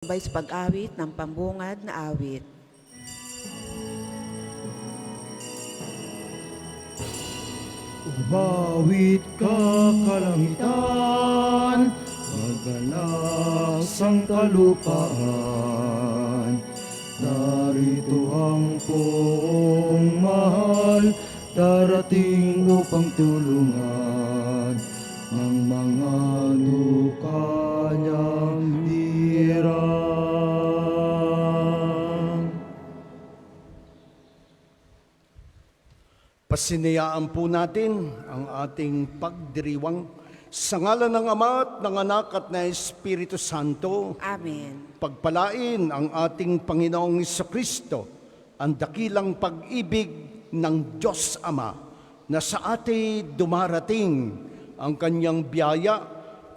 Sabay sa pag-awit ng pambungad na awit. Umawit ka kalangitan, magalasang kalupaan. Narito ang poong mahal, darating upang tulungan ang mga duka niyang hirang. Pasinayaan po natin ang ating pagdiriwang sa ngalan ng Ama at ng Anak at ng Espiritu Santo. Amen. Pagpalain ang ating Panginoong Jesucristo, ang dakilang pag-ibig ng Diyos Ama, na sa atin dumarating ang kanyang biyaya,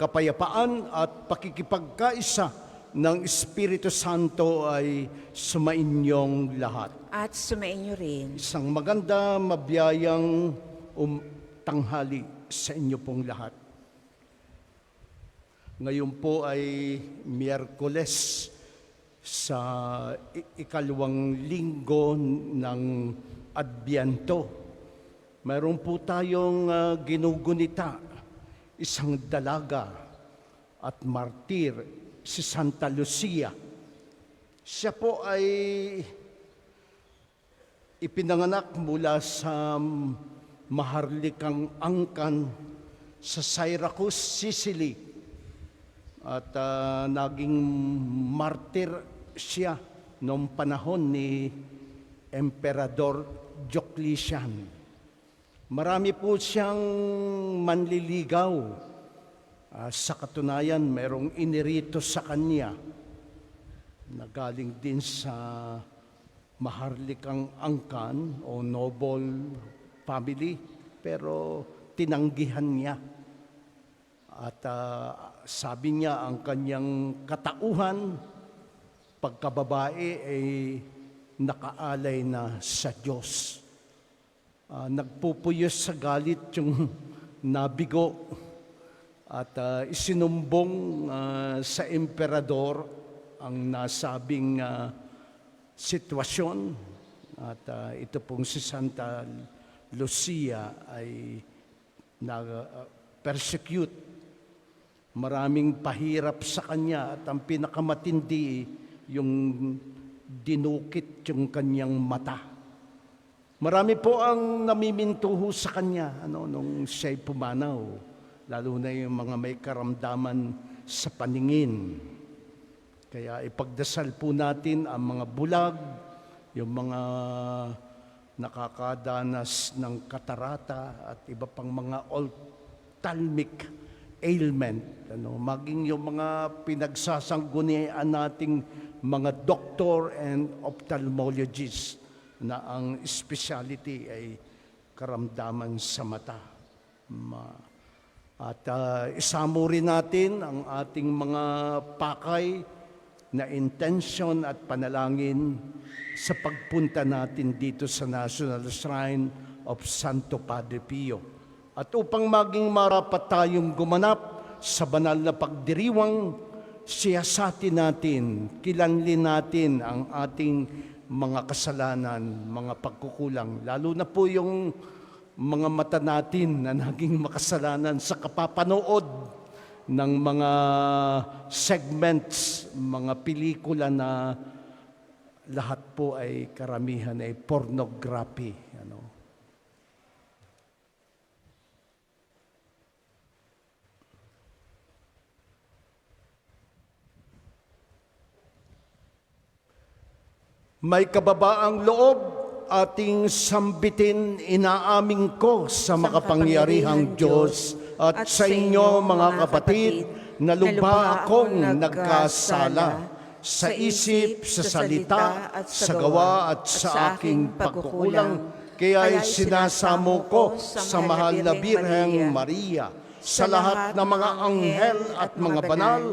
kapayapaan at pakikipagkaisa ng Espiritu Santo ay sumainyong lahat. At sumainyo rin. Isang maganda, mabiyayang tanghali sa inyo pong lahat. Ngayon po ay Miyerkules sa ikalawang linggo ng Adbyento. Mayroon po tayong ginugunita, isang dalaga at martir, si Santa Lucia. Siya po ay ipinanganak mula sa maharlikang angkan sa Syracuse, Sicily. At naging martir siya noong panahon ni Emperador Diocletian. Marami po siyang manliligaw. Sa katunayan, merong inirito sa kanya na galing din sa maharlikang angkan o noble family, pero tinanggihan niya. At sabi niya ang kanyang katauhan, pagkababae ay nakaalay na sa Diyos. Nagpupuyos sa galit yung nabigo at isinumbong sa emperador ang nasabing sitwasyon. At ito pong si Santa Lucia ay na-persecute. Maraming pahirap sa kanya at ang pinakamatindi yung dinukit yung kanyang mata. Marami po ang namimintuho sa kanya nung siya'y pumanaw, lalo na yung mga may karamdaman sa paningin. Kaya ipagdasal po natin ang mga bulag, yung mga nakakadanas ng katarata at iba pang mga ophthalmic ailment. Maging yung mga pinagsasanggunian nating mga doctor and ophthalmologists na ang specialty ay karamdaman sa mata. At isamo rin natin ang ating mga pakay na intention at panalangin sa pagpunta natin dito sa National Shrine of Santo Padre Pio. At upang maging marapat tayong gumanap sa banal na pagdiriwang, siyasatin natin, kilanlin natin ang ating mga kasalanan, mga pagkukulang, lalo na po yung mga mata natin na naging makasalanan sa kapapanood ng mga segments, mga pelikula na lahat po ay karamihan ay pornography. May kababaang loob ating sambitin, inaaming ko sa makapangyarihang Diyos at sa inyo mga kapatid, na lubha akong nagkasala sa isip, sa salita, at sa gawa at sa aking pagkukulang. Kaya sinasamo ko sa mahal na Birheng Maria, sa lahat ng mga anghel at mga banal,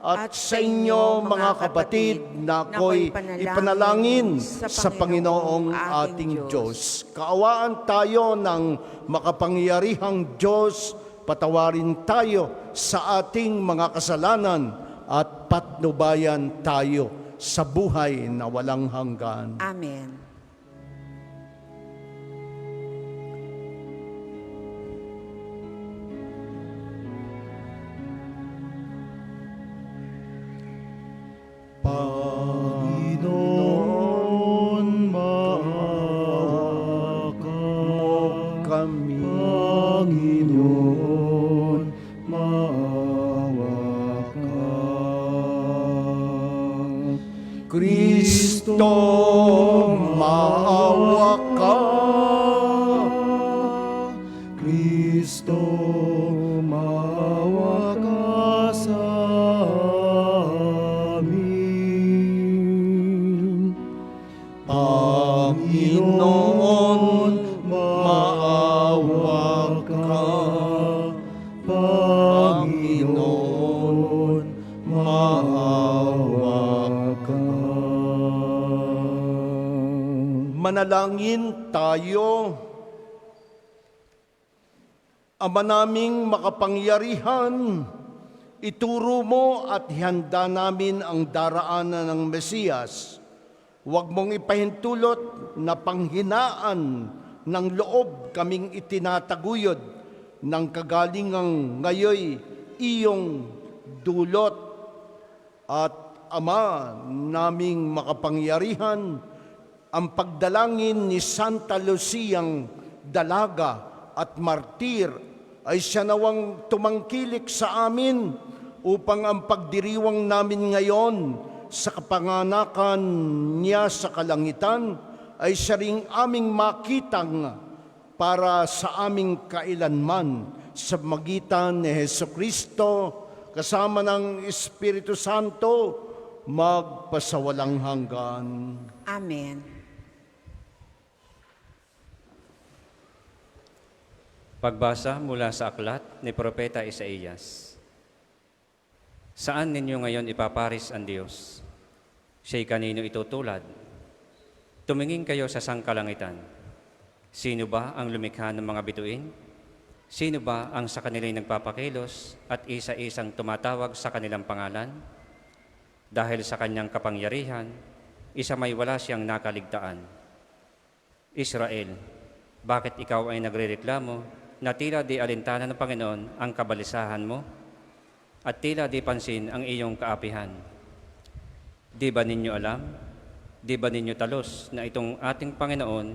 at sa inyo mga kapatid na ako'y ipanalangin sa Panginoong ating Diyos. Kaawaan tayo ng makapangyarihang Diyos, patawarin tayo sa ating mga kasalanan at patnubayan tayo sa buhay na walang hanggan. Amen. Panginoon, maawa ka. Kami, Panginoon, maawa ka. Kristo, maawa ka. Kristo, maawa ka sa amin. Panginoon, maawa ka. Panginoon, maawa ka. Manalangin tayo. Ama naming makapangyarihan, ituro mo at ihanda namin ang daraanan ng Mesiyas. Huwag mong ipahintulot na panghinaan ng loob kaming itinataguyod ng kagalingang ngayoy iyong dulot. At Ama naming makapangyarihan, ang pagdalangin ni Santa Luciang dalaga at martir ay siya nawang tumangkilik sa amin upang ang pagdiriwang namin ngayon sa kapanganakan niya sa kalangitan ay siya ring aming makitang para sa aming kailanman sa magitan ni Hesukristo kasama ng Espiritu Santo magpasawalang hanggan. Amen. Pagbasa mula sa aklat ni Propeta Isaías. Saan ninyo ngayon ipaparis ang Diyos? Siya'y kanino itutulad? Tumingin kayo sa sangkalangitan. Sino ba ang lumikha ng mga bituin? Sino ba ang sa kanila'y nagpapakilos at isa-isang tumatawag sa kanilang pangalan? Dahil sa kanyang kapangyarihan, isa may wala siyang nakaligtaan. Israel, bakit ikaw ay nagrereklamo na tila di alintana ng Panginoon ang kabalisahan mo at tila di pansin ang iyong kaapihan? Di ba ninyo alam? Di ba ninyo talos na itong ating Panginoon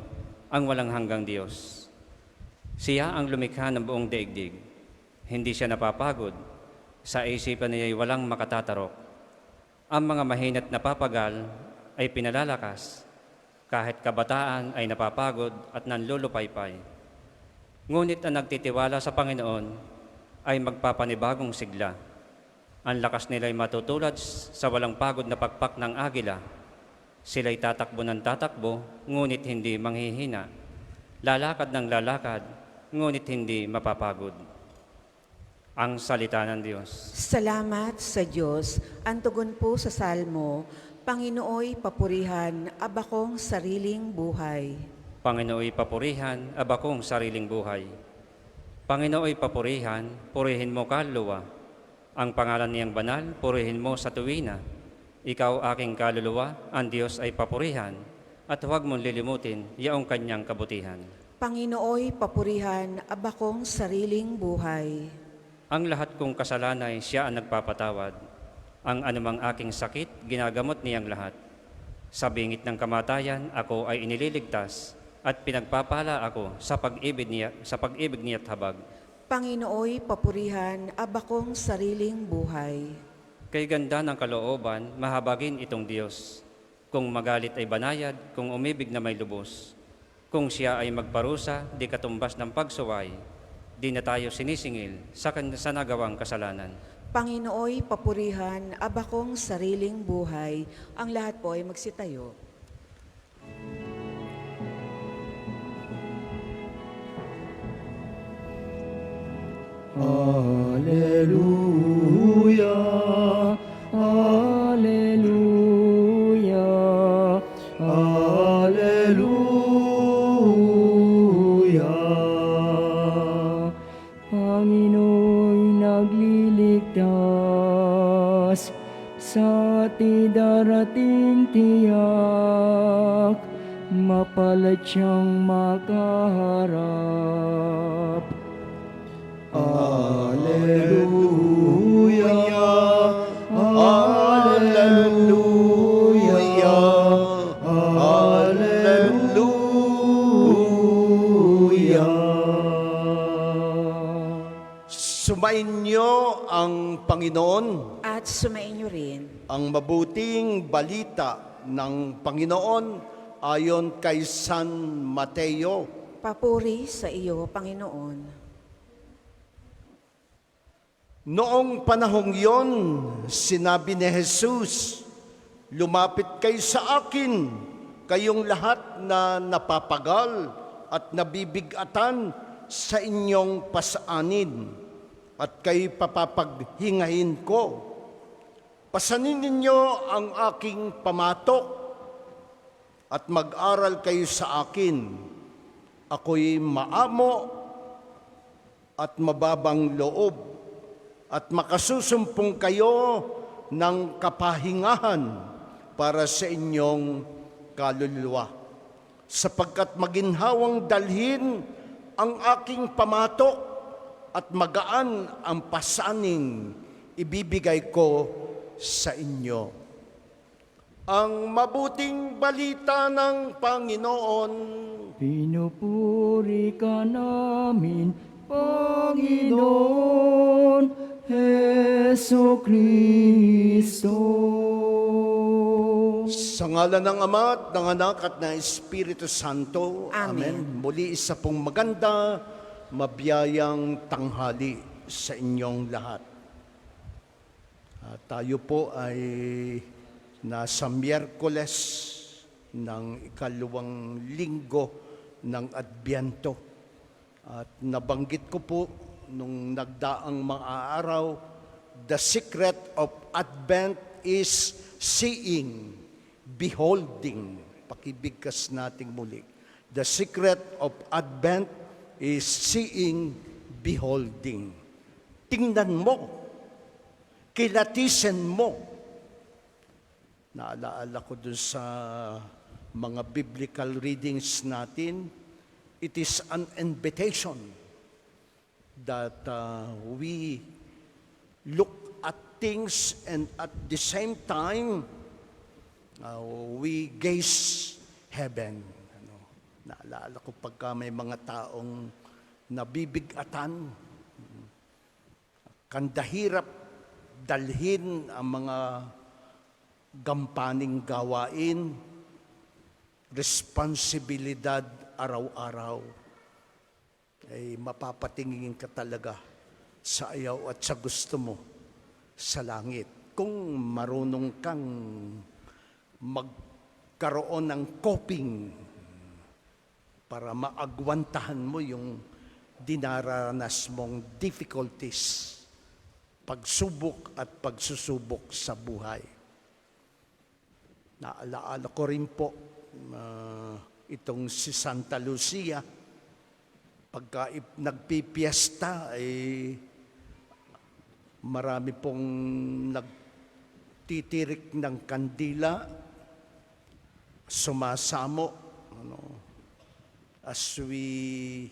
ang walang hanggang Diyos? Siya ang lumikha ng buong daigdig. Hindi siya napapagod. Sa isipan niya'y walang makatatarok. Ang mga mahinat na papagal ay pinalalakas. Kahit kabataan ay napapagod at nanlulupaypay. Ngunit ang nagtitiwala sa Panginoon ay magpapanibagong sigla. Ang lakas nila'y matutulad sa walang pagod na pakpak ng agila. Sila'y tatakbo ng tatakbo, ngunit hindi manghihina. Lalakad ng lalakad, ngunit hindi mapapagod. Ang salita ng Diyos. Salamat sa Diyos. Ang tugon po sa Salmo, Panginooy papurihan, abakong sariling buhay. Panginooy papurihan, abakong sariling buhay. Panginooy papurihan, purihin mo kaluluwa. Ang pangalan niyang banal, purihin mo sa tuwina. Ikaw aking kaluluwa, ang Diyos ay papurihan, at huwag mong lilimutin yaong kanyang kabutihan. Panginooy papurihan, abakong sariling buhay. Ang lahat kong kasalanay, siya ang nagpapatawad. Ang anumang aking sakit, ginagamot niyang lahat. Sa bingit ng kamatayan, ako ay inililigtas, at pinagpapala ako sa pag-ibig niya't habag. Panginooy papurihan, abakong sariling buhay. Kay ganda ng kalooban, mahabagin itong Diyos. Kung magalit ay banayad, kung umibig na may lubos. Kung siya ay magparusa, di katumbas ng pagsuway. Di na tayo sinisingil sa nagawang kasalanan. Panginooy papurihan, abakong sariling buhay. Ang lahat po ay magsitayo. Alleluia, alleluia, alleluia. Panginoon nagliligtas, darating tiyak, mapalad siyang makaharap. Alleluia, Alleluia, Alleluia. Sumainyo ang Panginoon. At sumainyo rin. Ang mabuting balita ng Panginoon ayon kay San Mateo. Papuri sa iyo, Panginoon. Noong panahong yon, sinabi ni Jesus, "Lumapit kayo sa akin, kayong lahat na napapagal at nabibigatan sa inyong pasanin, at kayo papapaghingahin ko. Pasanin ninyo ang aking pamatok at mag-aral kayo sa akin. Ako'y maamo at mababang loob, at makasusumpong kayo ng kapahingahan para sa inyong kaluluwa. Sapagkat maginhawang dalhin ang aking pamatok at magaan ang pasaning ibibigay ko sa inyo." Ang mabuting balita ng Panginoon. Pinupuri ka namin, Panginoon Hesu Kristo. Sa ngalan ng Ama at ng Anak at ng Espiritu Santo. Amen. Muli isa pong maganda, mabiyayang tanghali sa inyong lahat. Tayo po ay nasa Miyerkules ng ikalawang linggo ng Adbyento. At nabanggit ko po nung nagdaang mga araw, the secret of Advent is seeing, beholding. Pakibigkas nating muli. The secret of Advent is seeing, beholding. Tingnan mo, kilatisin mo. Naalaala ko dun sa mga biblical readings natin, it is an invitation that we look at things and at the same time we gaze heaven. Naalala ko pagka may mga taong nabibigatan, kandahirap dalhin ang mga gampaning gawain, responsibilidad araw-araw, ay mapapatingin ka talaga sa ayaw at sa gusto mo sa langit. Kung marunong kang magkaroon ng coping para maagwantahan mo yung dinaranas mong difficulties, pagsubok at pagsusubok sa buhay. Naalaala ko rin po itong si Santa Lucia, pagka nagpipiesta ay marami pong nagtitirik ng kandila, sumasamo, as we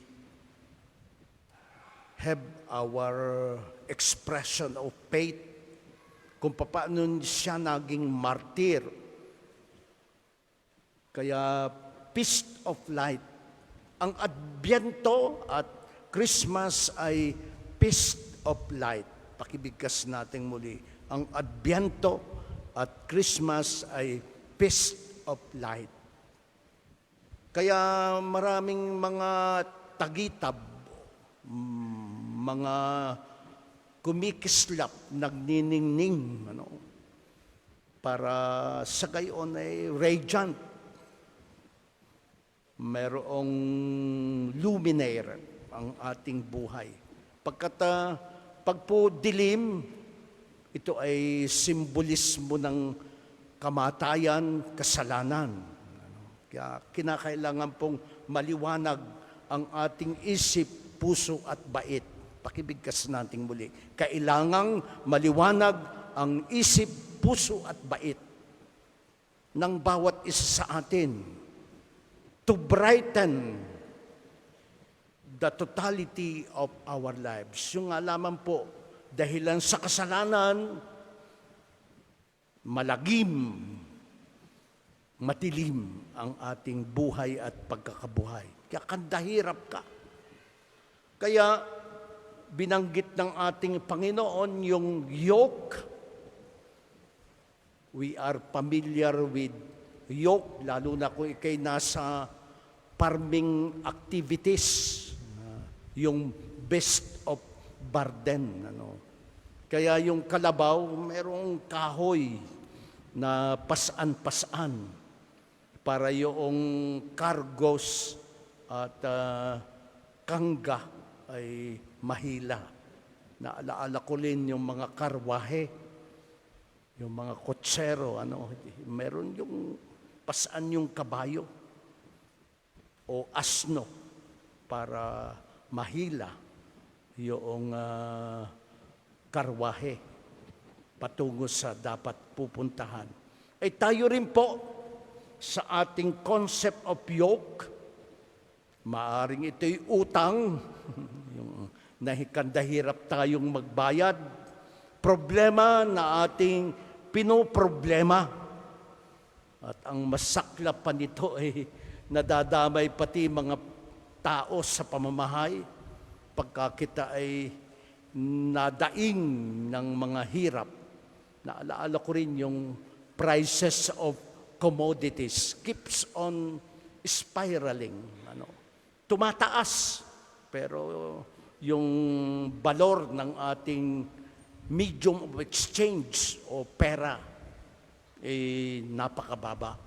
have our expression of faith, kung paano siya naging martir. Kaya Feast of Light. Ang Adbyento at Christmas ay Feast of Light. Pakibigkas natin muli. Ang Adbyento at Christmas ay Feast of Light. Kaya maraming mga tagitab, mga kumikislap, nagniningning, para sa gayon ay radiant. Merong luminaire ang ating buhay. Pag po dilim, ito ay simbolismo ng kamatayan, kasalanan. Kaya kinakailangan pong maliwanag ang ating isip, puso at bait. Pakibigkas natin muli. Kailangang maliwanag ang isip, puso at bait ng bawat isa sa atin to brighten the totality of our lives. Yung nga lamang po, dahilan sa kasalanan, malagim, matilim ang ating buhay at pagkakabuhay. Kaya kandahirap ka. Kaya binanggit ng ating Panginoon yung yoke. We are familiar with yoke, lalo na kung ikay nasa farming activities, yung beast of burden. Kaya yung kalabaw, merong kahoy na pasan-pasan para yung cargos at kangga ay mahila. Naalaala ko rin yung mga karwahe, yung mga kotsero, meron yung pasan yung kabayo o asno para mahila yung karwahe patungo sa dapat pupuntahan. Ay tayo rin po sa ating concept of yoke, maaring ito'y utang, yung nahikandahirap tayong magbayad, problema na ating pinoproblema. At ang masaklap pa nito ay nadadamay pati mga tao sa pamamahay pagka kita ay nadaing ng mga hirap. Naalaala ko rin yung prices of commodities keeps on spiraling. Tumataas, pero yung valor ng ating medium of exchange o pera ay napakababa.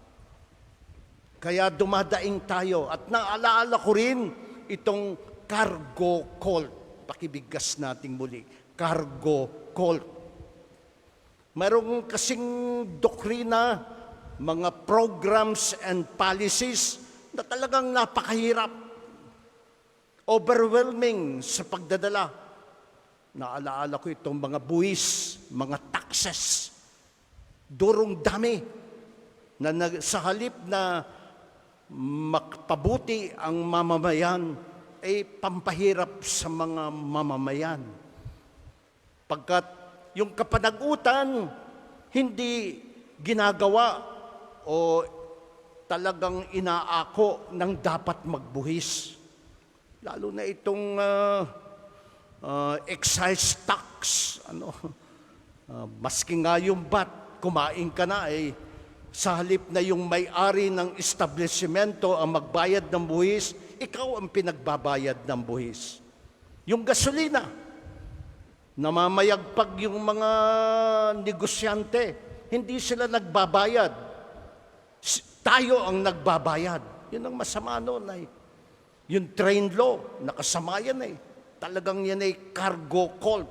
Kaya dumadaing tayo at naalaala ko rin itong cargo cult. Pakibigkas nating muli. Cargo cult. Mayroong kasing doktrina, mga programs and policies na talagang napakahirap. Overwhelming sa pagdadala. Naalaala ko itong mga buwis, mga taxes. Durong dami na sa halip na makpabuti ang mamamayan, ay pampahirap sa mga mamamayan. Pagkat yung kapanagutan, hindi ginagawa o talagang inaako ng dapat magbuhis. Lalo na itong excise tax. Maski nga yung VAT, kumain ka na sa halip na yung may-ari ng establishmento ang magbayad ng buhis, ikaw ang pinagbabayad ng buhis. Yung gasolina, namamayagpag yung mga negosyante, hindi sila nagbabayad. Tayo ang nagbabayad. Yun ang masama noon yung train law, nakasama yan Talagang yan cargo cult.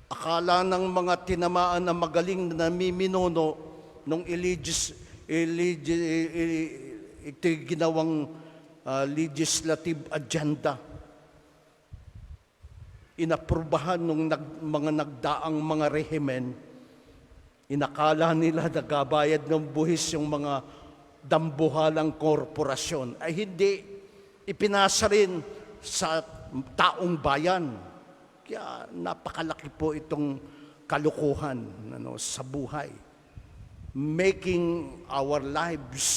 Akala ng mga tinamaan na magaling na namiminuno nung ito'y ginawang legislative agenda. Inaprubahan ng mga nagdaang mga rehimen, inakala nila nagabayad ng buhis yung mga dambuhalang korporasyon. Ay hindi, ipinasa rin sa taong bayan. Kaya napakalaki po itong kalukuhan sa buhay. Making our lives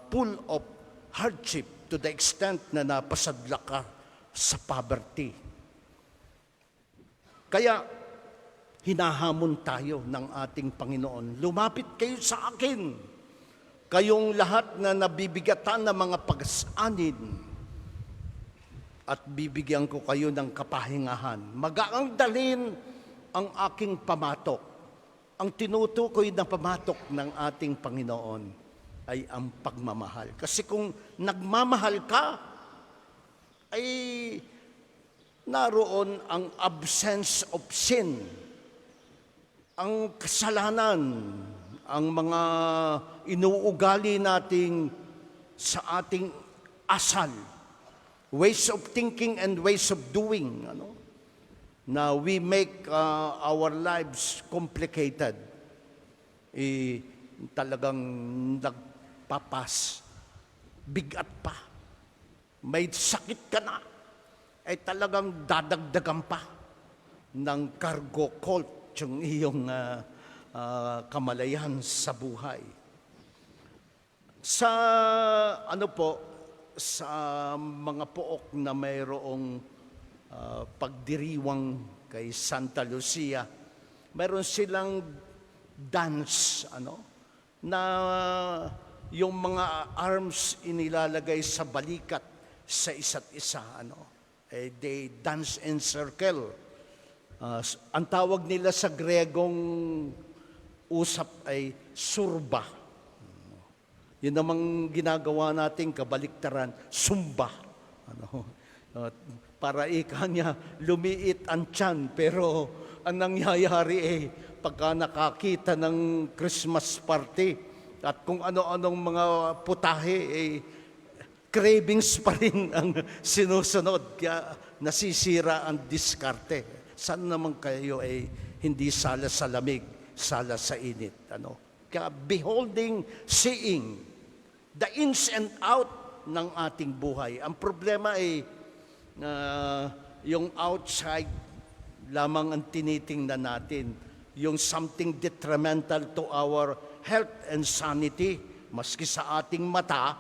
full of hardship to the extent na napasadla ka sa poverty. Kaya hinahamon tayo ng ating Panginoon. Lumapit kayo sa akin, kayong lahat na nabibigatan ng mga pag-asanin, at bibigyan ko kayo ng kapahingahan. Magaang dalhin ang aking pamatok. Ang tinutukoy na pamatok ng ating Panginoon ay ang pagmamahal. Kasi kung nagmamahal ka, ay naroon ang absence of sin. Ang kasalanan, ang mga inuugali nating sa ating asal, ways of thinking and ways of doing, na we make our lives complicated. talagang nagpapas. Bigat pa. May sakit ka na. Ay talagang dadagdagan pa ng cargo cult yung iyong kamalayan sa buhay. Sa sa mga pook na mayroong pagdiriwang kay Santa Lucia, mayroon silang dance, na yung mga arms inilalagay sa balikat sa isa't isa, they dance in circle. Ang tawag nila sa Gregong usap ay surba. Yun namang ginagawa nating kabaliktaran, sumba. Para ika niya, lumiit ang tiyan. Pero ang nangyayari pagka nakakita ng Christmas party at kung ano-anong mga putahe, cravings pa rin ang sinusunod. Kaya nasisira ang diskarte. Saan naman kayo hindi sala sa lamig, sala sa init. Kaya beholding, seeing, the ins and out ng ating buhay. Ang problema yung outside lamang ang tinitingnan natin. Yung something detrimental to our health and sanity, maski sa ating mata,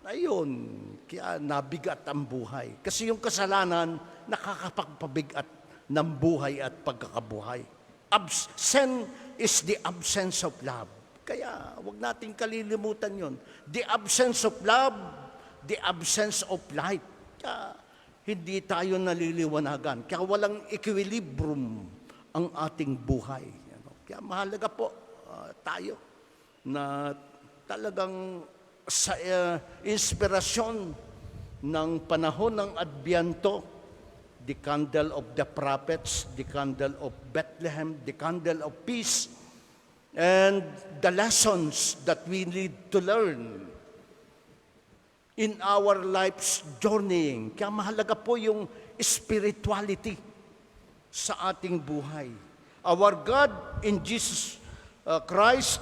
ayun, kaya nabigat ang buhay. Kasi yung kasalanan, nakakapagpabigat ng buhay at pagkakabuhay. Sin is the absence of love. Kaya wag nating kalilimutan yon. The absence of love, the absence of light. Kaya hindi tayo naliliwanagan. Kaya walang equilibrium ang ating buhay. Kaya mahalaga po tayo na talagang sa inspirasyon ng panahon ng Adbyento, the candle of the prophets, the candle of Bethlehem, the candle of peace, and the lessons that we need to learn in our life's journeying. Kaya mahalaga po yung spirituality sa ating buhay. Our God in Jesus Christ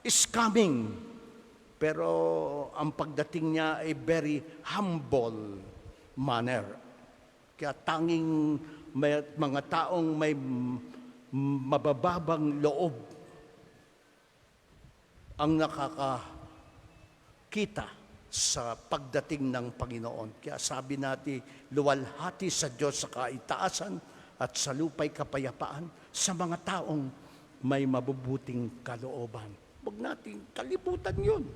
is coming. Pero ang pagdating niya ay very humble manner. Kaya tanging mga taong may mabababang loob ang nakakakita sa pagdating ng Panginoon. Kaya sabi natin, luwalhati sa Diyos sa kaitaasan at sa lupay kapayapaan sa mga taong may mabubuting kalooban. Huwag natin kalimutan yun.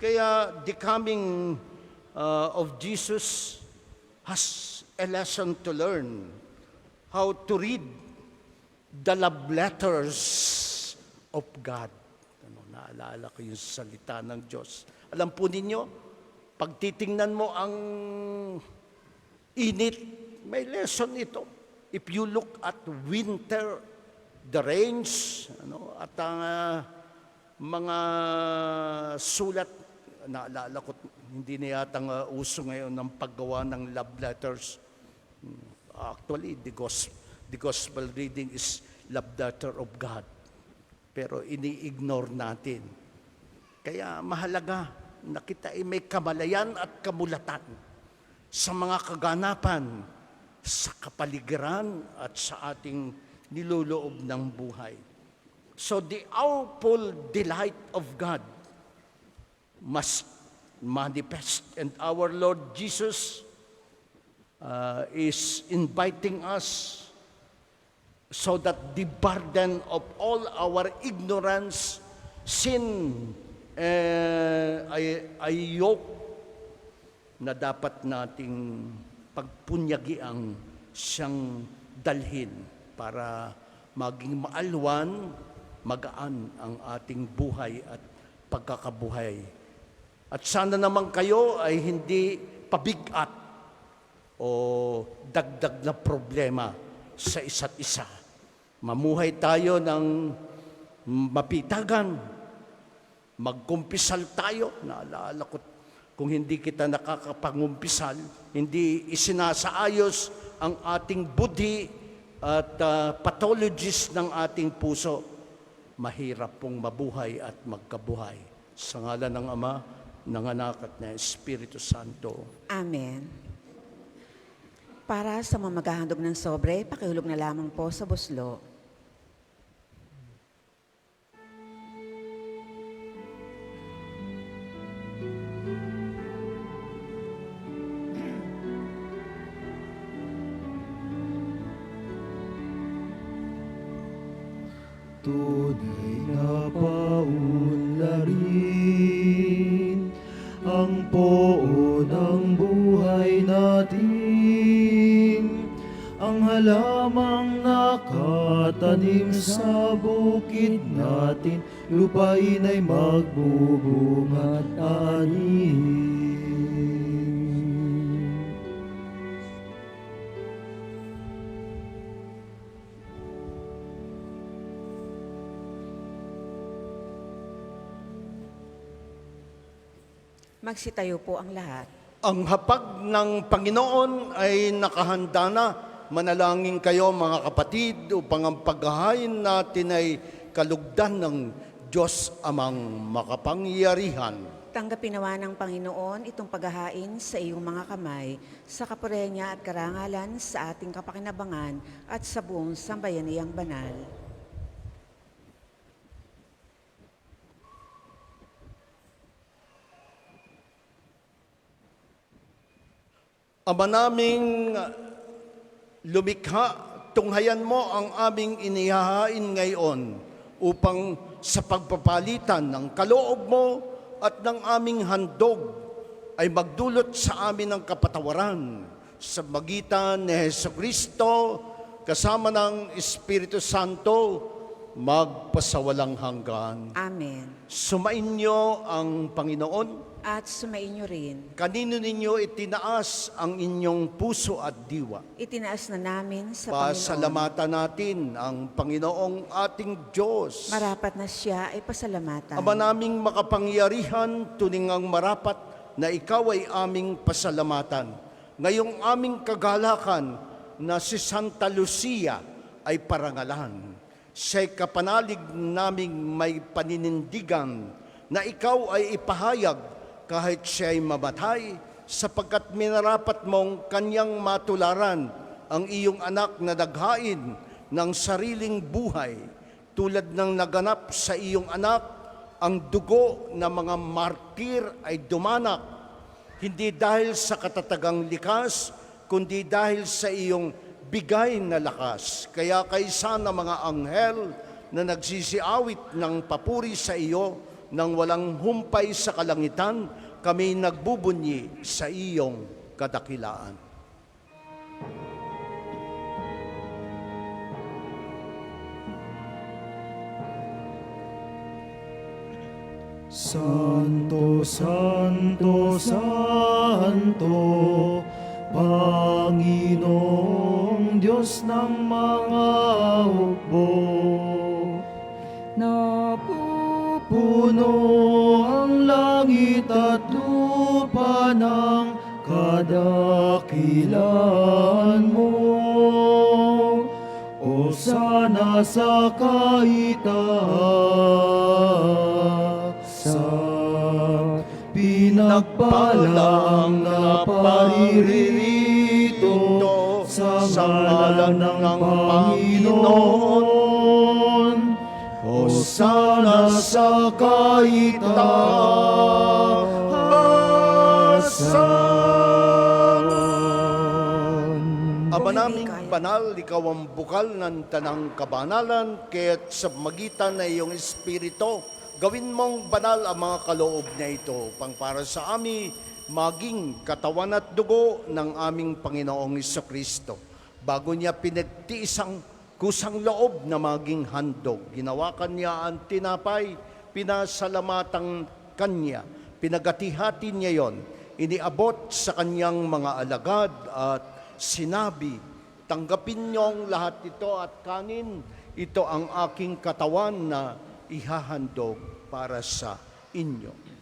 Kaya the coming of Jesus has a lesson to learn. How to read the love letters of God. Naalala ko yung salita ng Diyos. Alam po ninyo, pag titingnan mo ang init, may lesson ito. If you look at winter, the rains, at ang mga sulat, naalala ko, hindi na yatang uso ngayon ng paggawa ng love letters. Actually, the gospel reading is love letter of God. Pero ini-ignore natin. Kaya mahalaga na kita ay may kamalayan at kamulatan sa mga kaganapan, sa kapaligiran at sa ating niloloob ng buhay. So the awful delight of God must manifest, and our Lord Jesus is inviting us so that the burden of all our ignorance, sin, ay yoke na dapat nating pagpunyagiang siyang dalhin para maging maalwan, magaan ang ating buhay at pagkakabuhay. At sana naman kayo ay hindi pabigat o dagdag na problema sa isa't isa. Mamuhay tayo ng mapitagan, magkumpisal tayo. Naalala ko, kung hindi kita nakakapangumpisal, hindi isinasaayos ang ating budhi at pathologies ng ating puso, mahirap pong mabuhay at magkabuhay. Sa ngalan ng Ama, ng Anak at ng Espiritu Santo. Amen. Para sa mga maghahandog ng sobre, pakihulog na lamang po sa buslo. Tunay na paunlarin ang poon ng buhay natin, ang halamang nakatanim sa bukid natin, lupain ay magbubunga at anihin. Magsitayo po ang lahat. Ang hapag ng Panginoon ay nakahanda na. Manalangin kayo mga kapatid upang ang paghahain natin ay kalugdan ng Diyos amang makapangyarihan. Tanggapin nawa ng Panginoon itong paghahain sa iyong mga kamay, sa kapurihan niya at karangalan sa ating kapakinabangan at sa buong sambayaniyang banal. Ama naming lumikha, tunghayan mo ang aming inihahain ngayon upang sa pagpapalitan ng kaloob mo at ng aming handog ay magdulot sa amin ng kapatawaran sa magitan ni Jesucristo kasama ng Espiritu Santo magpasawalang hanggan. Amen. Sumainyo ang Panginoon. At sumainyo rin. Kanino ninyo itinaas ang inyong puso at diwa? Itinaas na namin sa Panginoon. Pasalamatan natin ang Panginoong ating Diyos. Marapat na siya ay pasalamatan. Ama naming makapangyarihan, tuningang marapat na ikaw ay aming pasalamatan. Ngayong aming kagalakan na si Santa Lucia ay parangalan. Siya'y kapanalig naming may paninindigan na ikaw ay ipahayag kahit siya'y mamatay, sapagkat minarapat mong kanyang matularan ang iyong anak na daghain ng sariling buhay, tulad ng naganap sa iyong anak, ang dugo ng mga martir ay dumanak, hindi dahil sa katatagang likas, kundi dahil sa iyong bigay na lakas. Kaya kaysa ng mga anghel na nagsisiawit ng papuri sa iyo, nang walang humpay sa kalangitan, kami nagbubunyi sa iyong kadakilaan. Santo, Santo, Santo, Panginoong Diyos ng mga hukbo, puno ang langit at lupa ng kadakilaan mo. O sana sa kaitaasan, pinagpalang naparirito sa ngalan ng Panginoon. Hosana sa kaitaasan. Ama naming banal, ikaw ang bukal ng tanang kabanalan, kaya't sa magitan na iyong Espiritu, gawin mong banal ang mga kaloob na ito, upang para sa amin maging katawan at dugo ng aming Panginoong Jesucristo. Bago niya pinagtiis ang kusang loob na maging handog, ginawakan niya ang tinapay, pinasalamatan kanya, pinagati-hati niya yon, iniabot sa kanyang mga alagad at sinabi, tanggapin niyong lahat ito at kanin, ito ang aking katawan na ihahandog para sa inyo.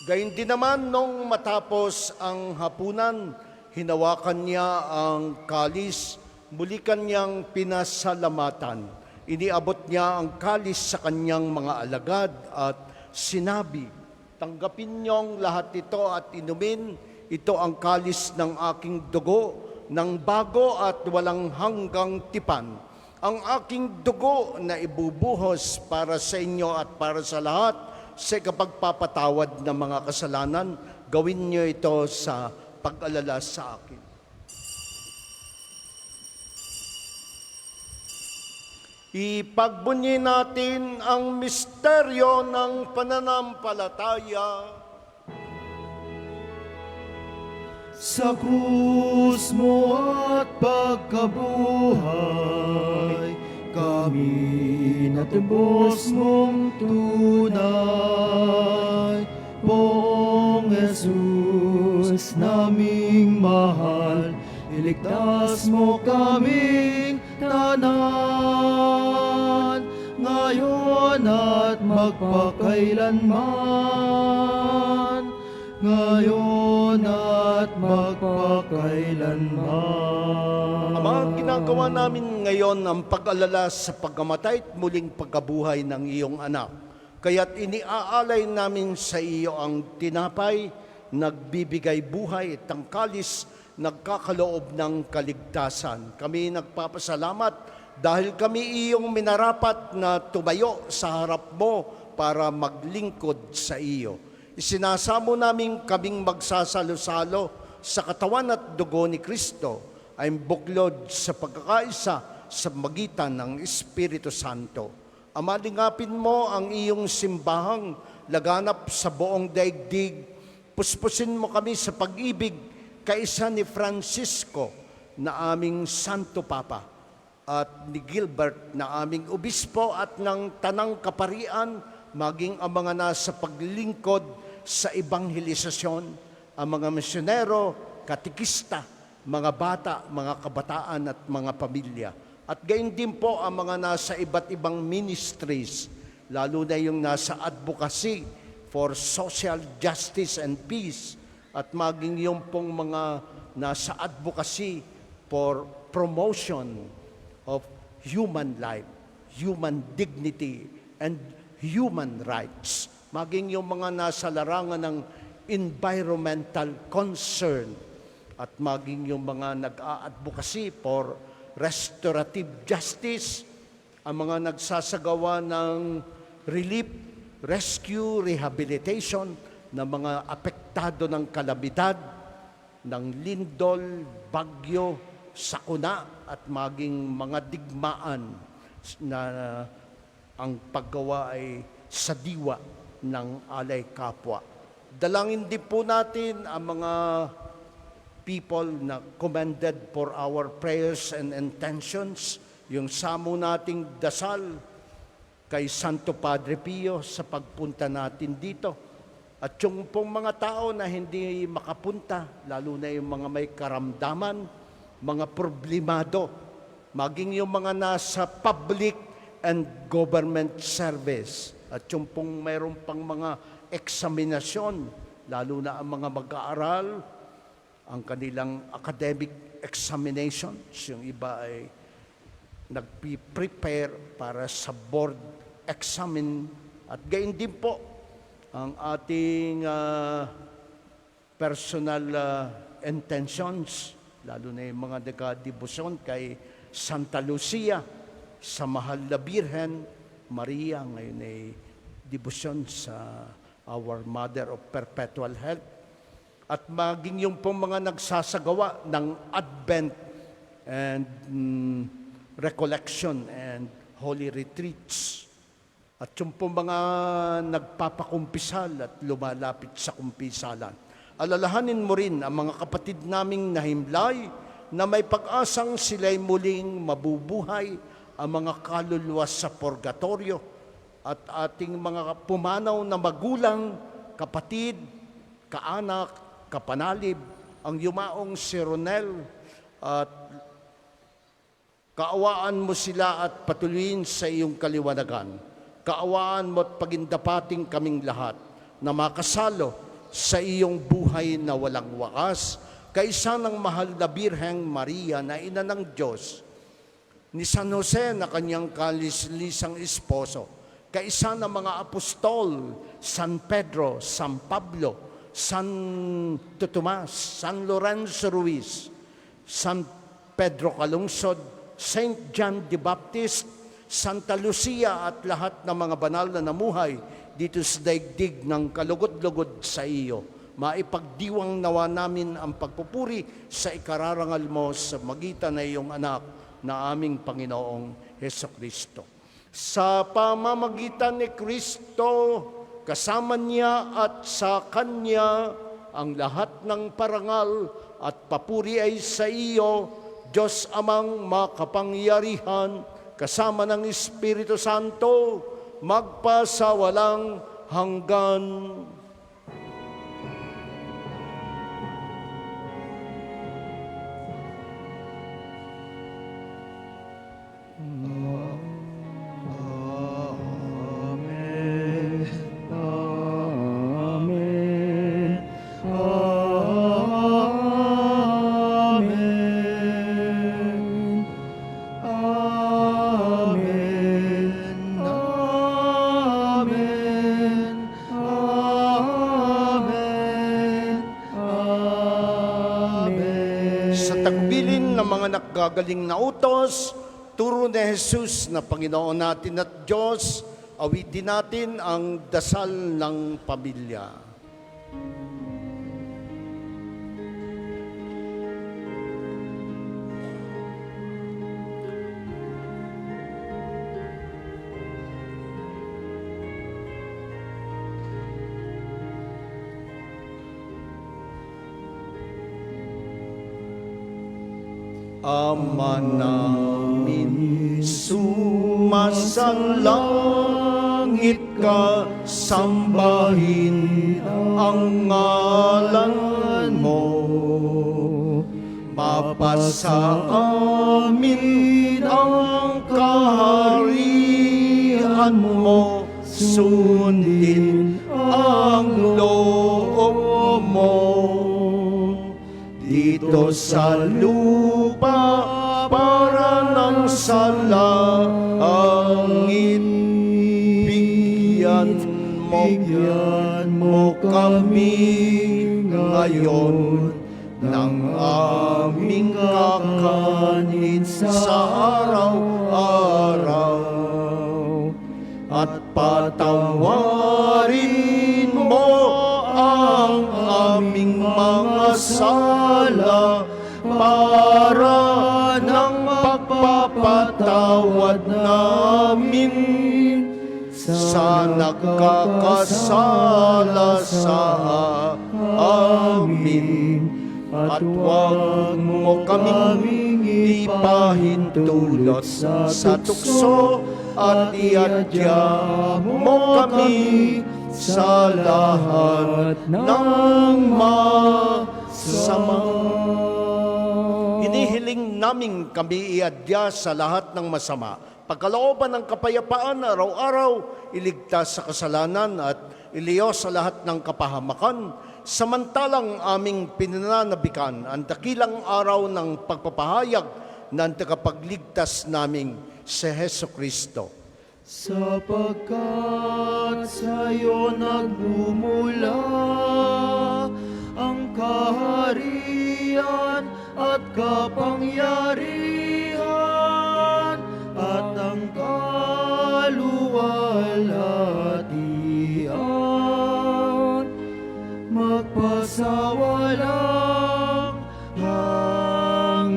Gayun din naman nung matapos ang hapunan, hinawakan niya ang kalis, muli kanyang pinasalamatan. Iniabot niya ang kalis sa kanyang mga alagad at sinabi, "Tanggapin niyong lahat ito at inumin. Ito ang kalis ng aking dugo, ng bago at walang hanggang tipan. Ang aking dugo na ibubuhos para sa inyo at para sa lahat sa kapagpapatawad ng mga kasalanan. Gawin niyo ito sa pag-alala sa akin." Ipagbunyi natin ang misteryo ng pananampalataya. Sa krus mo at pagkabuhay, kami natubos mong tunay. Poong Jesus, naming mahal, iligtas mo kaming tanan, ngayon at magpakailanman. Ngayon at magpakailanman. Ama, ginagawa namin ngayon ang pag-alala sa pagkamatay at muling pagkabuhay ng iyong anak. Kaya't iniaalay namin sa iyo ang tinapay, nagbibigay buhay, tangkalis, nagkakaloob ng kaligtasan. Kami nagpapasalamat dahil kami iyong minarapat na tumayo sa harap mo para maglingkod sa iyo. Isinasamo namin kaming magsasalo-salo sa katawan at dugo ni Kristo ay buklod sa pagkakaisa sa magitan ng Espiritu Santo. Ama, lingapin mo ang iyong simbahang laganap sa buong daigdig. Puspusin mo kami sa pag-ibig kaisa ni Francisco na aming Santo Papa at ni Gilbert na aming Obispo at ng Tanang Kaparian, maging ang mga nasa paglingkod sa ebanghelisasyon, ang mga misyonero, katikista, mga bata, mga kabataan at mga pamilya. At gayon din po ang mga nasa iba't ibang ministries, lalo na yung nasa advocacy for social justice and peace, at maging yung pong mga nasa advocacy for promotion of human life, human dignity, and human rights. Maging yung mga nasa larangan ng environmental concern at maging yung mga nag-a-advocacy for restorative justice, ang mga nagsasagawa ng relief, rescue, rehabilitation ng mga apektado ng kalamidad, ng lindol, bagyo, sakuna at maging mga digmaan na ang paggawa ay sa diwa ng alay kapwa. Dalangin din po natin ang mga people na commended for our prayers and intentions, yung samo nating dasal kay Santo Padre Pio sa pagpunta natin dito. At yung pong mga tao na hindi makapunta, lalo na yung mga may karamdaman, mga problemado, maging yung mga nasa public and government service. At yung pong mayroon pang mga eksaminasyon, lalo na ang mga mag-aaral, ang kanilang academic examinations, yung iba ay nag-prepare para sa board examen. At gayon din po ang ating personal intentions, lalo na yung mga nagka-debosyon kay Santa Lucia, sa Mahal na Birhen Maria, ngayon ay debosyon sa Our Mother of Perpetual Help. At maging yung pong mga nagsasagawa ng Advent and recollection and holy retreats. At yung pong mga nagpapakumpisal at lumalapit sa kumpisalan. Alalahanin mo rin ang mga kapatid naming nahimlay na may pag-asang sila'y muling mabubuhay, ang mga kaluluwa sa purgatorio at ating mga pumanaw na magulang, kapatid, kaanak, kapanalib, ang yumaong si Ronel, at kaawaan mo sila at patuloyin sa iyong kaliwanagan. Kaawaan mo at pagindapating kaming lahat na makasalo sa iyong buhay na walang wakas, kaisa ng mahal na Birheng Maria na ina ng Diyos, ni San Jose na kanyang kalis-lisang esposo, kaisa ng mga apostol, San Pedro, San Pablo, Santo Tomas, San Lorenzo Ruiz, San Pedro Calungsod, Saint John the Baptist, Santa Lucia at lahat ng mga banal na namuhay dito sa daigdig ng kalugod-lugod sa iyo. Maipagdiwang nawa namin ang pagpupuri sa ikararangal mo sa magitan na iyong anak na aming Panginoong Hesukristo. Sa pamamagitan ni Kristo, kasama niya at sa Kanya, ang lahat ng parangal at papuri ay sa iyo, Diyos Amang makapangyarihan, kasama ng Espiritu Santo, magpasawalang hanggan. Amen. Amen. Amen. Amen. Amen. Amen. Amen. Sa tagbilin ng mga naggagaling na utos, turo ni Jesus na Panginoon natin at Diyos, awitin natin ang dasal ng pamilya. Ama namin, sumasalangit ka, sambahin ang ngalan mo. Mapasa amin ang kaharian mo, sundin ang loob mo. Dito sa lupa para ng sa langit, bigyan mo kami ngayon ng aming kakanin sa araw-araw, at patawarin mo ang aming mga sala para ng pagpapatawad namin sa nagkakasala sa amin. At huwag mo kaming ipahintulot sa tukso, at iadya mo kami sa lahat ng masama. Hinihiling naming kami iadya sa lahat ng masama, pagkalooban ng kapayapaan araw-araw, iligtas sa kasalanan at iliyos sa lahat ng kapahamakan, samantalang aming pinananabikan ang dakilang araw ng pagpapahayag ng tagapagligtas naming si Hesukristo. Sapagkat sa'yo nagmumula ang kaharian at kapangyarihan at ang kaluwalhatian, magpasawalang hanggan.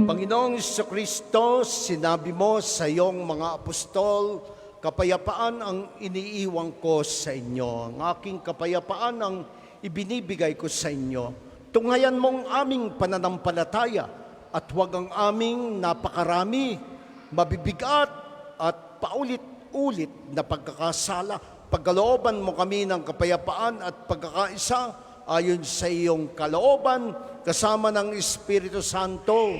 Panginoong Jesucristo, sinabi mo sa iyong mga apostol, kapayapaan ang iniiwan ko sa inyo. Ang aking kapayapaan ang ibinibigay ko sa inyo. Tunghayan mong aming pananampalataya at huwag ang aming napakarami, mabibigat at paulit-ulit na pagkakasala. Pagkalooban mo kami ng kapayapaan at pagkakaisa ayon sa iyong kalooban, kasama ng Espiritu Santo,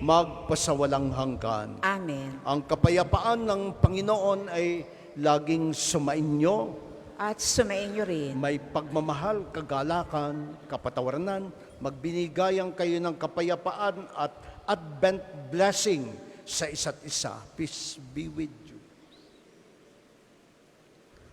magpasawalang hanggan. Amen. Ang kapayapaan ng Panginoon ay laging sumainyo, At sumainyo rin. may pagmamahal, kagalakan, kapatawaran, magbinigayan kayo ng kapayapaan at Advent blessing sa isa't isa. Peace be with you.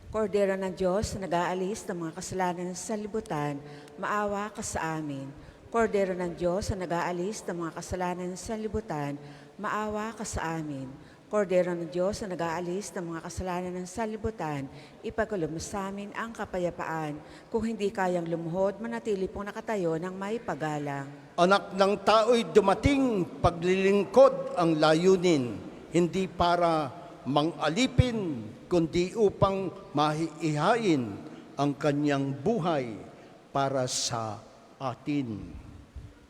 Kordero ng Diyos na nag-aalis ng mga kasalanan sa libutan, maawa ka sa amin. Kordero ng Diyos na nag-aalis ng mga kasalanan sa libutan, maawa ka sa amin. Kordero ng Diyos na nag-aalis ng mga kasalanan ng sanlibutan, ipagkaloob mo sa amin ang kapayapaan. Kung hindi kayang lumuhod, manatili pong nakatayo ng may pagalang. Anak ng tao'y dumating, paglilingkod ang layunin, hindi para mangalipin, kundi upang mahihain ang kanyang buhay para sa atin.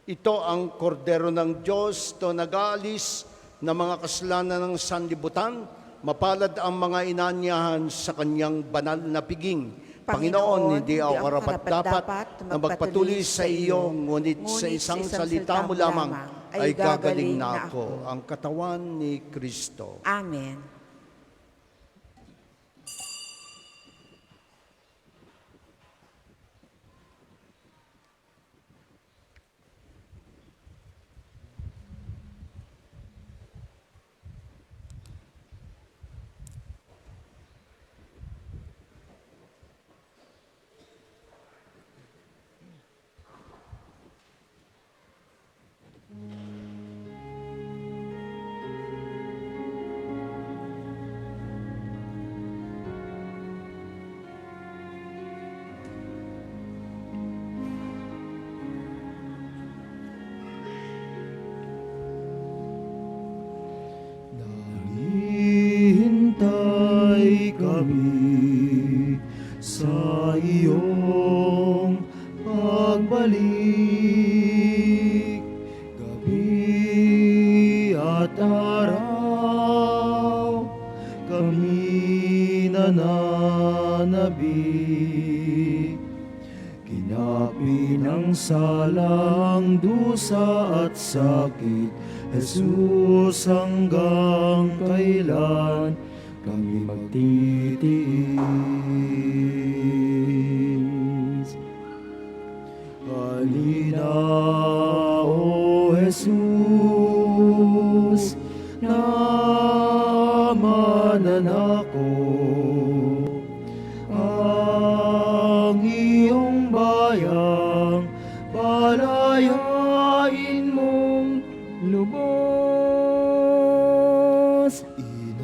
Ito ang kordero ng Diyos na nag-aalis na mga kasalanan ng sanlibutan, mapalad ang mga inanyahan sa kanyang banal na piging. Panginoon, hindi ako karapat-dapat na magpatuloy sa iyo, ngunit sa isang salita mo lamang ay gagaling na ako. Ang katawan ni Kristo. Amen. Naghihintay kami sa iyong pagbalik, gabi at araw kami nananabik. Kinapi ng salang dusa at sakit, Jesus, hanggang kailan kami magtitiis? Halina, O Jesus, na mananako ang iyong bayang, palayain mong lubos.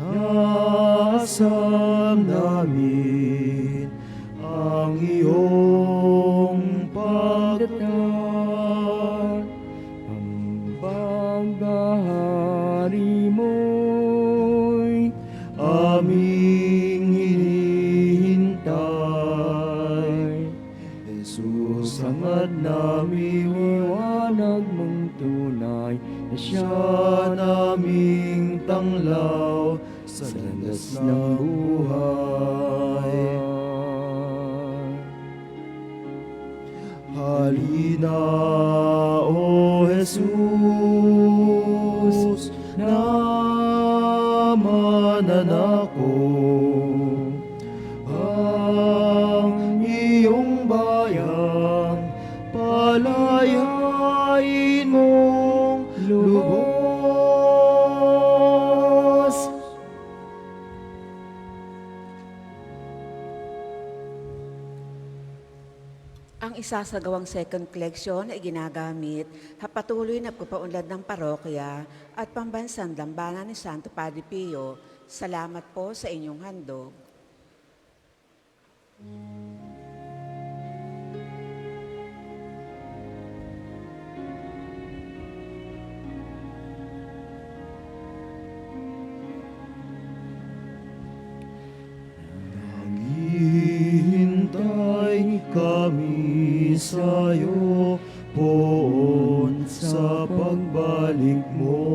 Inaasam namin ang iyong pagdating, ang paghahari mo'y aming hinihintay. Jesus, hangad namin liwanag mong tunay, na siya naming tanglaw sa landas ng buhay. Halina, O Jesus, na mananako ang iyong bayang, palayain mong lubos. Ang isasagawang second collection ay ginagamit sa patuloy na pagpapaunlad ng parokya at pambansang dambana ni Santo Padre Pio. Salamat po sa inyong handog. Naghihintay kami sa'yo, poon sa pagbalik mo.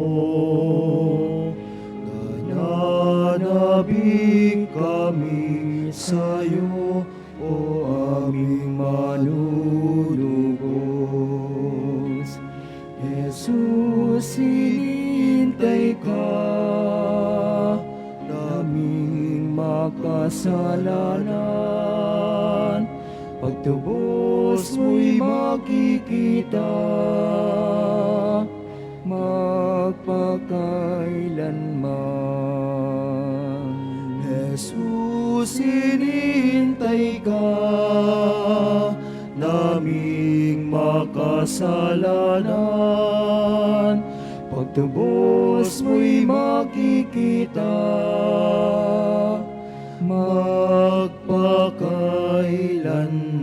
Nananabik kami sa'yo, o aming manunubos. Jesus, hinintay ka naming makasalanan, pagtubos Pagtubos mo'y makikita magpakailanman. Jesus, hinintay ka naming makasalanan. Pagtubos mo'y makikita magpakailanman.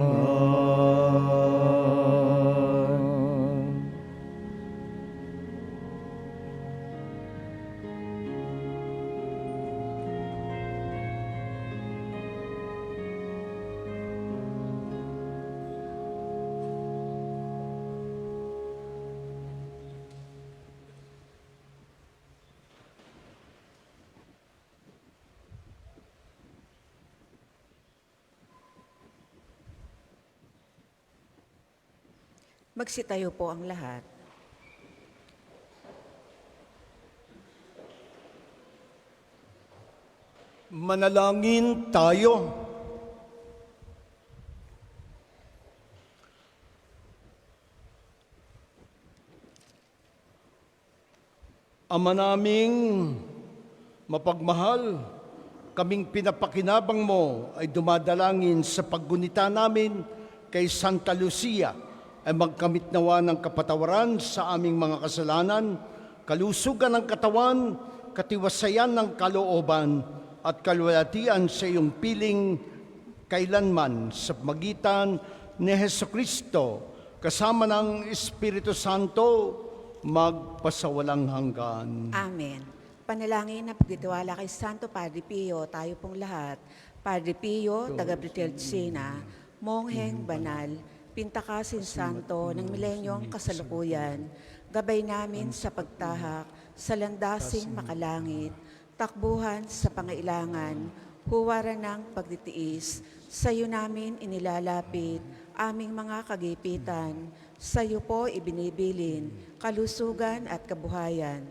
Magsitayo po ang lahat. Manalangin tayo. Ama naming mapagmahal, kaming pinapakinabang mo ay dumadalangin sa paggunita namin kay Santa Lucia ay magkamit nawa ng kapatawaran sa aming mga kasalanan, kalusugan ng katawan, katiwasayan ng kalooban, at kalwalatian sa iyong piling kailanman sa magitan ni Hesukristo, kasama ng Espiritu Santo, magpasawalang hanggan. Amen. Panalangin na pagtitiwala kay Santo Padre Pio, tayo pong lahat. Padre Pio, taga Britelcina, Mongheng Banal, Pintakasin Santo ng milenyong kasalukuyan, gabay namin sa pagtahak sa landasing makalangit, takbuhan sa pangailangan, huwaran ng pagtitiis, sa iyo namin inilalapit aming mga kagipitan, sa iyo po ibinibilin, kalusugan at kabuhayan.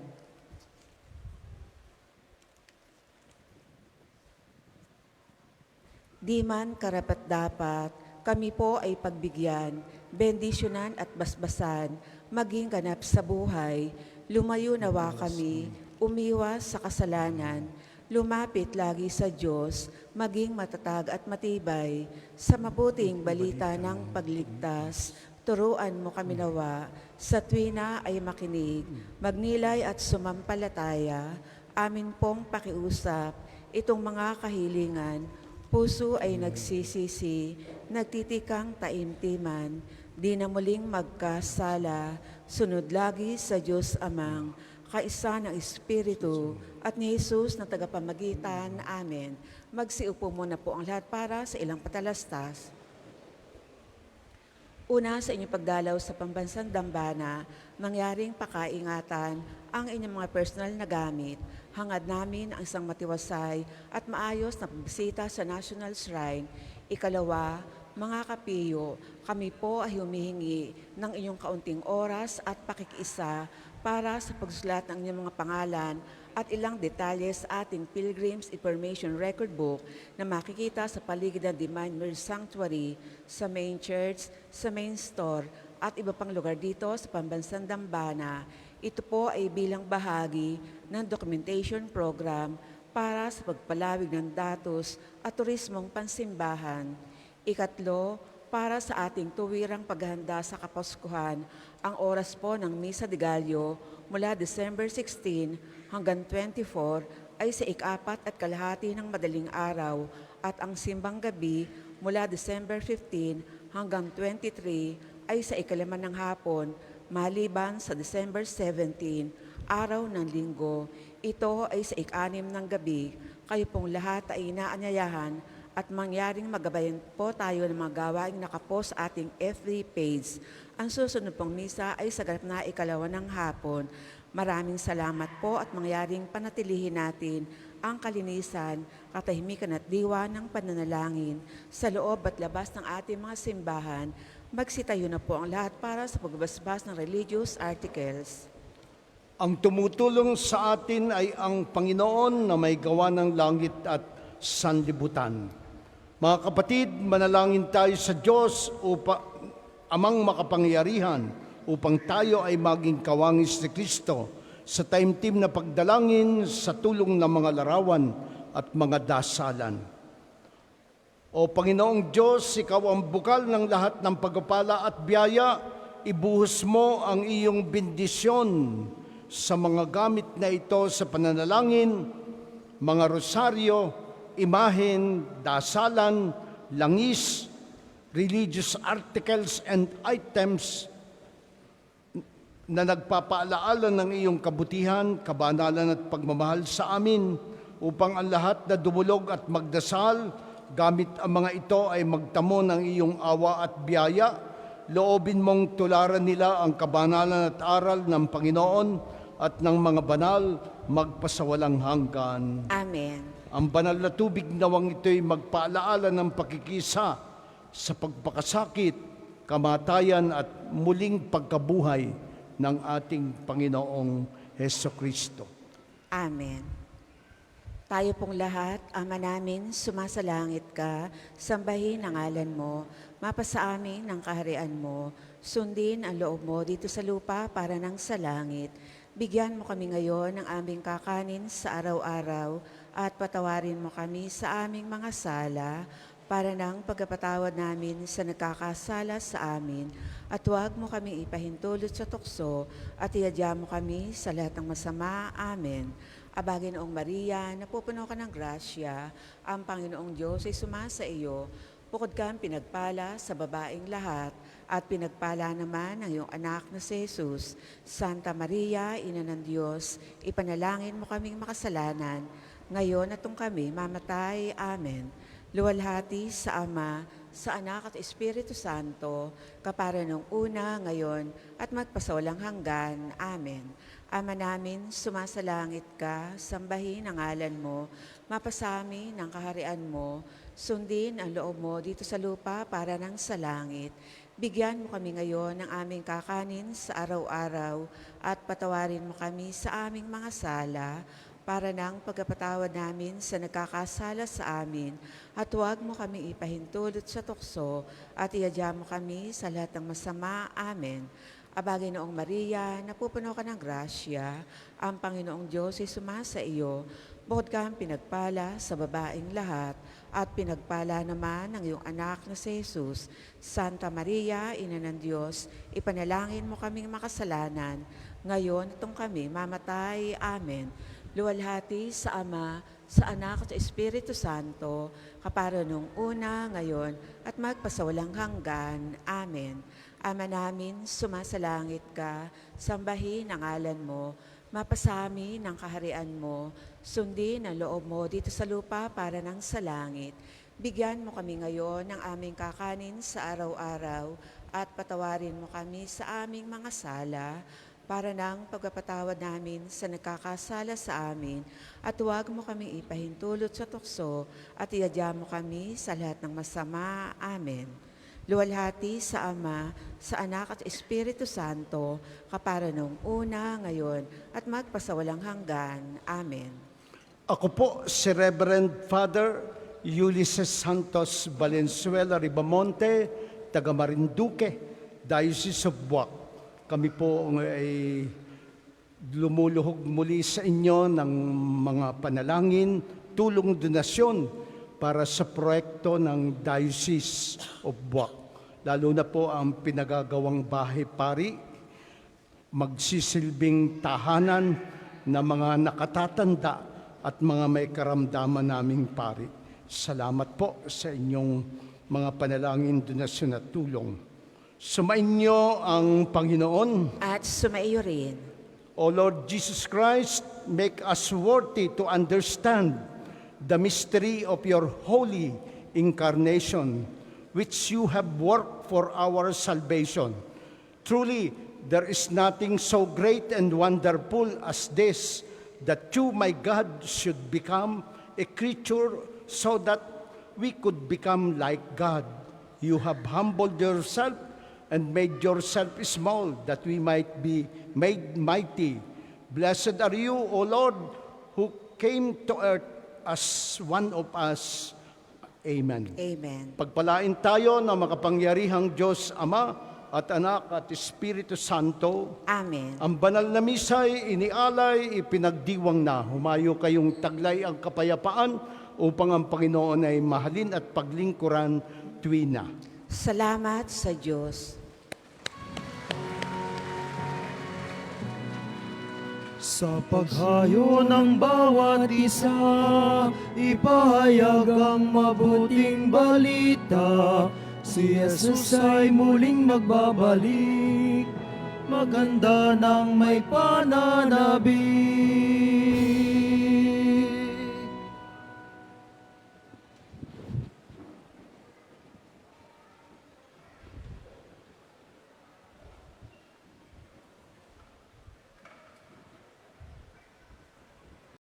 Di man karapat-dapat, kami po ay pagbigyan, bendisyonan at basbasan, maging ganap sa buhay, lumayo nawa kami, umiwas sa kasalanan, lumapit lagi sa Diyos, maging matatag at matibay, sa mabuting balita ng pagligtas, turuan mo kami nawa, sa tuwina ay makinig, magnilay at sumampalataya, amin pong pakiusap, itong mga kahilingan, puso ay nagsisisi, nagtitikang taimtiman, di na muling magkasala, sunod lagi sa Diyos Amang, kaisa ng Espiritu, at ni Jesus na tagapamagitan. Amen. Magsiupo muna po ang lahat para sa ilang patalastas. Una, sa inyong pagdalaw sa pambansang dambana, mangyaring pakaingatan ang inyong mga personal na gamit. Hangad namin ang isang matiwasay at maayos na pagbisita sa National Shrine. Ikalawa, mga kapiyo, kami po ay humihingi ng inyong kaunting oras at pakikiisa para sa pagsulat ng inyong mga pangalan at ilang detalye sa ating Pilgrim's Information Record Book na makikita sa paligid ng Divine Mercy Sanctuary, sa main church, sa main store, at iba pang lugar dito sa pambansang dambana. Ito po ay bilang bahagi ng documentation program para sa pagpalawig ng datos at turismong pansimbahan. Ikatlo, para sa ating tuwirang paghahanda sa Kapaskuhan, ang oras po ng Misa de Gallo mula December 16 hanggang 24 ay sa 4:30 ng madaling araw at ang simbang gabi mula December 15 hanggang 23 ay sa 5 ng hapon, maliban sa December 17, araw ng linggo. Ito ay sa 6 ng gabi. Kayo pong lahat ay inaanyayahan at mangyaring magabayan po tayo ng mga gawaing nakapost sa ating FB page. Ang susunod pong misa ay sa ganap na 2 ng hapon. Maraming salamat po at mangyaring panatilihin natin ang kalinisan, katahimikan at diwa ng pananalangin sa loob at labas ng ating mga simbahan. Magsitayo na po ang lahat para sa pagbasbas ng religious articles. Ang tumutulong sa atin ay ang Panginoon na may gawa ng langit at sanlibutan. Mga kapatid, manalangin tayo sa Diyos Amang makapangyarihan upang tayo ay maging kawangis ni Kristo sa taimtim na pagdalangin sa tulong ng mga larawan at mga dasalan. O Panginoong Diyos, Ikaw ang bukal ng lahat ng pagpapala at biyaya, ibuhos mo ang iyong bendisyon sa mga gamit na ito sa pananalangin, mga rosaryo, imahen, dasalan, langis, religious articles and items na nagpapaalaala ng iyong kabutihan, kabanalan at pagmamahal sa amin upang ang lahat na dumulog at magdasal gamit ang mga ito ay magtamo ng iyong awa at biyaya. Loobin mong tularan nila ang kabanalan at aral ng Panginoon at ng mga banal magpasawalang hanggan. Amen. Ang banal na tubig nawang ito'y magpaalaala ng pakikisa sa pagpakasakit, kamatayan at muling pagkabuhay ng ating Panginoong Hesukristo. Amen. Tayo pong lahat, Ama namin, sumasalangit ka, sambahin ang ngalan mo, mapasa amin ang kaharian mo, sundin ang loob mo dito sa lupa para nang sa langit. Bigyan mo kami ngayon ng aming kakanin sa araw-araw at patawarin mo kami sa aming mga sala para nang pagkapatawad namin sa nagkakasala sa amin at huwag mo kami ipahintulot sa tukso at iadya mo kami sa lahat ng masama. Amen. Abagay noong Maria, napupuno ka ng grasya, ang Panginoong Diyos ay sumasa iyo. Bukod kang pinagpala sa babaeng lahat at pinagpala naman ang iyong anak na si Jesus. Santa Maria, Ina ng Diyos, ipanalangin mo kaming makasalanan, ngayon at kung kami mamatay. Amen. Luwalhati sa Ama, sa Anak at Espiritu Santo, kapara nung una, ngayon, at magpasawalang hanggan. Amen. Ama namin, sumasalangit ka, sambahin ang ngalan mo, mapasami ng kaharian mo, sundin ang loob mo dito sa lupa para nang sa langit. Bigyan mo kami ngayon ng aming kakanin sa araw-araw at patawarin mo kami sa aming mga sala, para nang pagkapatawad namin sa nagkakasala sa amin at huwag mo kami ipahintulot sa tukso at iadya mo kami sa lahat ng masama. Amen. Abagay noong Maria, napupuno ka ng grasya, ang Panginoong Diyos ay sumasa iyo. Bukod kang pinagpala sa babaeng lahat at pinagpala naman ng iyong anak na si Jesus. Santa Maria, Ina ng Diyos, ipanalangin mo kaming makasalanan, ngayon at kung kami mamatay. Amen. Luwalhati sa Ama, sa Anak at sa Espiritu Santo, kapara nung una, ngayon, at magpasawalang hanggan. Amen. Ama namin, sumasalangit ka, sambahin ang ngalan mo, mapasami ng kaharian mo, sundin ang loob mo dito sa lupa para nang sa langit. Bigyan mo kami ngayon ng aming kakanin sa araw-araw at patawarin mo kami sa aming mga sala, para nang pagpapatawad namin sa nagkakasala sa amin at huwag mo kami ipahintulot sa tukso at iadya mo kami sa lahat ng masama. Amen. Luwalhati sa Ama, sa Anak at Espiritu Santo, kapara nung una, ngayon, at magpasawalang hanggan. Amen. Ako po si Reverend Father Ulysses Santos Valenzuela Ribamonte, taga Marinduque, Diocese of Buac. Kami po ay lumuluhog muli sa inyo ng mga panalangin, tulong, donasyon para sa proyekto ng Diocese of Buac. Lalo na po ang pinagagawang bahay-pari, magsisilbing tahanan na mga nakatatanda at mga may karamdaman naming pari. Salamat po sa inyong mga panalangin, donasyon at tulong. Sumainyo ang Panginoon. At sumaiyo rin. O Lord Jesus Christ, make us worthy to understand the mystery of your holy incarnation, which you have worked for our salvation. Truly, there is nothing so great and wonderful as this, that you, my God, should become a creature so that we could become like God. You have humbled yourself and made yourself small, that we might be made mighty. Blessed are you, O Lord, who came to earth as one of us. Amen. Amen. Pagpalain tayo ng makapangyarihang Diyos Ama, at Anak at Espiritu Santo. Amen. Ang banal na misa ay inialay, ipinagdiwang na. Humayo kayong taglay ang kapayapaan upang ang Panginoon ay mahalin at paglingkuran tuwina. Salamat sa Diyos. Sa paghayo ng bawat isa, ipahayag ang mabuting balita. Si Jesus ay muling magbabalik, maganda ng may pananabik.